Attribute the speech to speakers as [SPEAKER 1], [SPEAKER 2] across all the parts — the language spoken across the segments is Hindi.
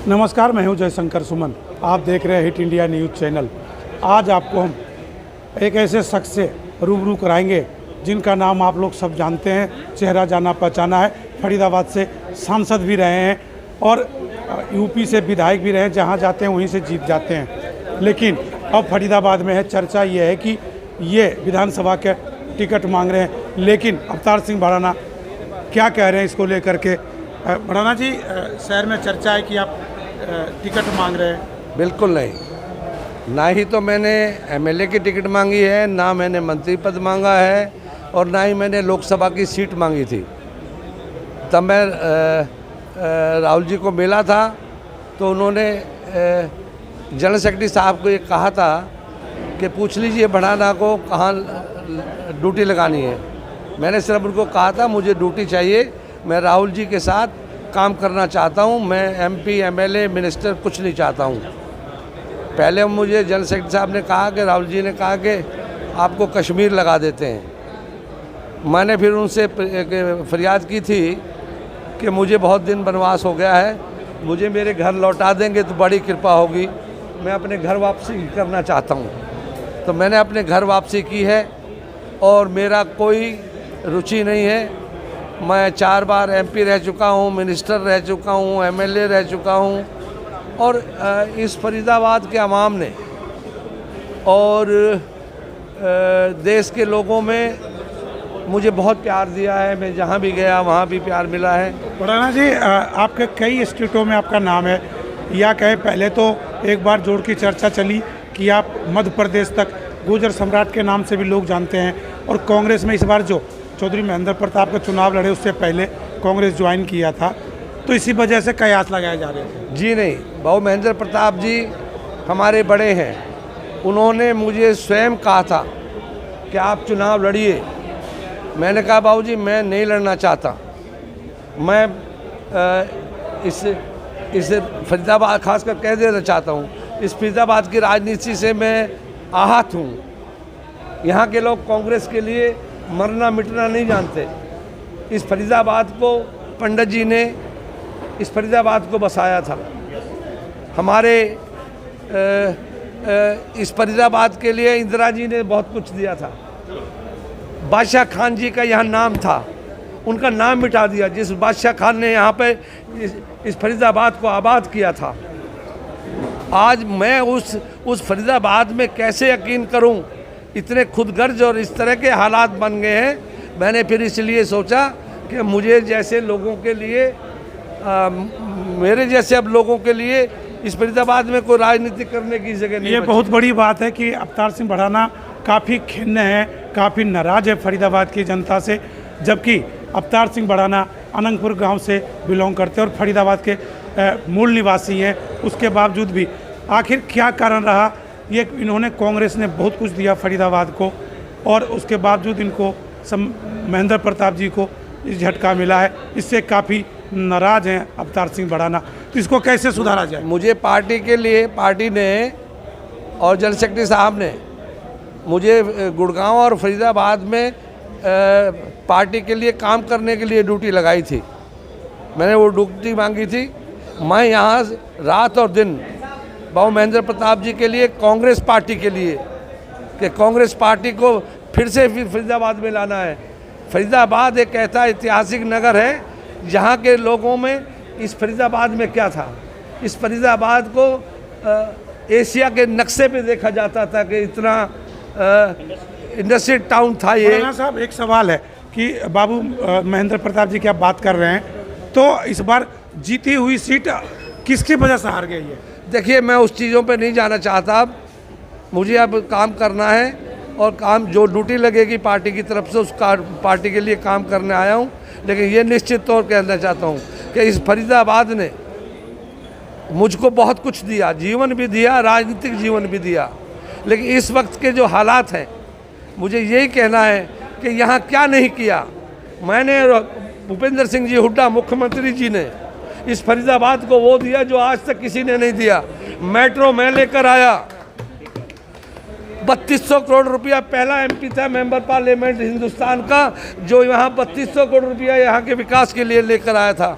[SPEAKER 1] नमस्कार, मैं हूं जयशंकर सुमन। आप देख रहे हैं हिट इंडिया न्यूज़ चैनल। आज आपको हम एक ऐसे शख्स से रूबरू कराएंगे जिनका नाम आप लोग सब जानते हैं, चेहरा जाना पहचाना है। फरीदाबाद से सांसद भी रहे हैं और यूपी से विधायक भी रहे हैं। जहां जाते हैं वहीं से जीत जाते हैं। लेकिन अब फरीदाबाद में है चर्चा ये है कि ये विधानसभा के टिकट मांग रहे हैं। लेकिन अवतार सिंह भड़ाना क्या कह रहे हैं इसको लेकर के। भड़ाना जी, शहर में चर्चा है कि आप टिकट मांग रहे हैं।
[SPEAKER 2] बिल्कुल नहीं, ना ही तो मैंने एमएलए की टिकट मांगी है, ना मैंने मंत्री पद मांगा है और ना ही मैंने लोकसभा की सीट मांगी थी। तब मैं राहुल जी को मिला था तो उन्होंने जनरल सेक्रेटरी साहब को ये कहा था कि पूछ लीजिए भड़ाना को कहाँ ड्यूटी लगानी है। मैंने सिर्फ उनको कहा था मुझे ड्यूटी चाहिए, मैं राहुल जी के साथ काम करना चाहता हूं, मैं एमपी एमएलए मिनिस्टर कुछ नहीं चाहता हूं। पहले मुझे जनरल सेक्रेटरी साहब ने कहा कि राहुल जी ने कहा कि आपको कश्मीर लगा देते हैं। मैंने फिर उनसे फरियाद की थी कि मुझे बहुत दिन वनवास हो गया है, मुझे मेरे घर लौटा देंगे तो बड़ी कृपा होगी, मैं अपने घर वापसी करना चाहता हूं। तो मैंने अपने घर वापसी की है और मेरा कोई रुचि नहीं है। मैं 4 बार एमपी रह चुका हूँ, मिनिस्टर रह चुका हूँ, एमएलए रह चुका हूँ और इस फरीदाबाद के अवाम ने और देश के लोगों में मुझे बहुत प्यार दिया है। मैं जहाँ भी गया वहाँ भी प्यार मिला है।
[SPEAKER 1] भड़ाना जी, आपके कई स्टेटों में आपका नाम है, या कहें पहले तो एक बार जोड़ की चर्चा चली कि आप मध्य प्रदेश तक गुर्जर सम्राट के नाम से भी लोग जानते हैं और कांग्रेस में इस बार जो चौधरी महेंद्र प्रताप के चुनाव लड़े उससे पहले कांग्रेस ज्वाइन किया था, तो इसी वजह से कयास लगाए जा रहे थे।
[SPEAKER 2] जी नहीं, बाबू महेंद्र प्रताप जी हमारे बड़े हैं। उन्होंने मुझे स्वयं कहा था कि आप चुनाव लड़िए। मैंने कहा बाबू जी मैं नहीं लड़ना चाहता, मैं इस फरीदाबाद खासकर कह देना चाहता हूँ, इस फरीदाबाद की राजनीति से मैं आहत हूँ। यहाँ के लोग कांग्रेस के लिए मरना मिटना नहीं जानते। इस फरीदाबाद को पंडित जी ने इस फरीदाबाद को बसाया था। हमारे इस फरीदाबाद के लिए इंदिरा जी ने बहुत कुछ दिया था। बादशाह खान जी का यहाँ नाम था, उनका नाम मिटा दिया। जिस बादशाह खान ने यहाँ पे इस फरीदाबाद को आबाद किया था, आज मैं उस फरीदाबाद में कैसे यकीन करूं। इतने खुदगर्ज और इस तरह के हालात बन गए हैं। मैंने फिर इसलिए सोचा कि मुझे जैसे लोगों के लिए मेरे जैसे अब लोगों के लिए इस फरीदाबाद में कोई राजनीति करने की जगह नहीं।
[SPEAKER 1] ये बहुत बड़ी बात है कि अवतार सिंह भड़ाना काफ़ी खिन्न है, काफ़ी नाराज है फरीदाबाद की जनता से, जबकि अवतार सिंह भड़ाना अनंगपुर गांव से बिलोंग करते हैं और फरीदाबाद के मूल निवासी हैं। उसके बावजूद भी आखिर क्या कारण रहा, ये इन्होंने कांग्रेस ने बहुत कुछ दिया फरीदाबाद को और उसके बावजूद इनको महेंद्र प्रताप जी को इस झटका मिला है। इससे काफ़ी नाराज हैं अवतार सिंह भड़ाना। तो इसको कैसे सुधारा जाए?
[SPEAKER 2] मुझे पार्टी के लिए पार्टी ने और जनरल सेक्रेटरी साहब ने मुझे गुड़गांव और फरीदाबाद में पार्टी के लिए काम करने के लिए ड्यूटी लगाई थी। मैंने वो ड्यूटी मांगी थी। मैं यहाँ रात और दिन बाबू महेंद्र प्रताप जी के लिए, कांग्रेस पार्टी के लिए, कि कांग्रेस पार्टी को फिर से फरीदाबाद में लाना है। फरीदाबाद एक ऐसा ऐतिहासिक नगर है जहाँ के लोगों में इस फरीदाबाद में क्या था। इस फरीदाबाद को एशिया के नक्शे पे देखा जाता था कि इतना इंडस्ट्रियल टाउन था ये।
[SPEAKER 1] भड़ाना साहब, एक सवाल है कि बाबू महेंद्र प्रताप जी की आप बात कर रहे हैं, तो इस बार जीती हुई सीट किसकी वजह से हार गई है?
[SPEAKER 2] देखिए, मैं उस चीज़ों पे नहीं जाना चाहता। अब मुझे अब काम करना है और काम जो ड्यूटी लगेगी पार्टी की तरफ से उस पार्टी के लिए काम करने आया हूँ। लेकिन ये निश्चित तौर पर कहना चाहता हूँ कि इस फरीदाबाद ने मुझको बहुत कुछ दिया, जीवन भी दिया, राजनीतिक जीवन भी दिया। लेकिन इस वक्त के जो हालात हैं, मुझे यही कहना है कि यहाँ क्या नहीं किया। मैंने भूपेंद्र सिंह जी हुड्डा मुख्यमंत्री जी ने इस फरीदाबाद को वो दिया जो आज तक किसी ने नहीं दिया। मेट्रो मैं लेकर आया, 3200 करोड़ रुपया, पहला एमपी था मेंबर पार्लियामेंट हिंदुस्तान का जो यहाँ 3200 करोड़ रुपया यहाँ के विकास के लिए लेकर आया था।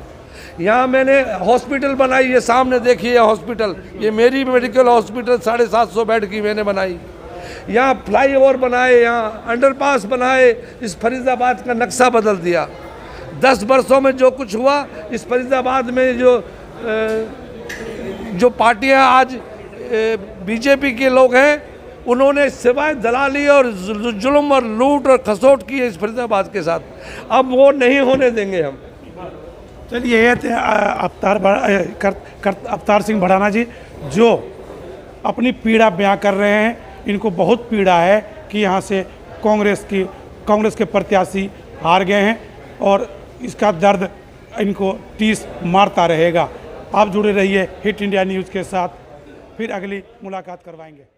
[SPEAKER 2] यहाँ मैंने हॉस्पिटल बनाई, ये सामने देखिए हॉस्पिटल, ये मेरी मेडिकल हॉस्पिटल 750 बेड की मैंने बनाई। यहाँ फ्लाईओवर बनाए, यहाँ अंडरपास बनाए, इस फरीदाबाद का नक्शा बदल दिया। 10 वर्षों में जो कुछ हुआ इस फरीदाबाद में, जो पार्टियां आज बीजेपी के लोग हैं, उन्होंने सिवाय दलाली और जुल्म और लूट और खसोट की है इस फरीदाबाद के साथ। अब वो नहीं होने देंगे हम।
[SPEAKER 1] चलिए, ये थे अवतार सिंह भड़ाना जी, जो अपनी पीड़ा बयां कर रहे हैं। इनको बहुत पीड़ा है कि यहाँ से कांग्रेस के प्रत्याशी हार गए हैं और इसका दर्द इनको टीस मारता रहेगा। आप जुड़े रहिए हिट इंडिया न्यूज़ के साथ, फिर अगली मुलाकात करवाएंगे।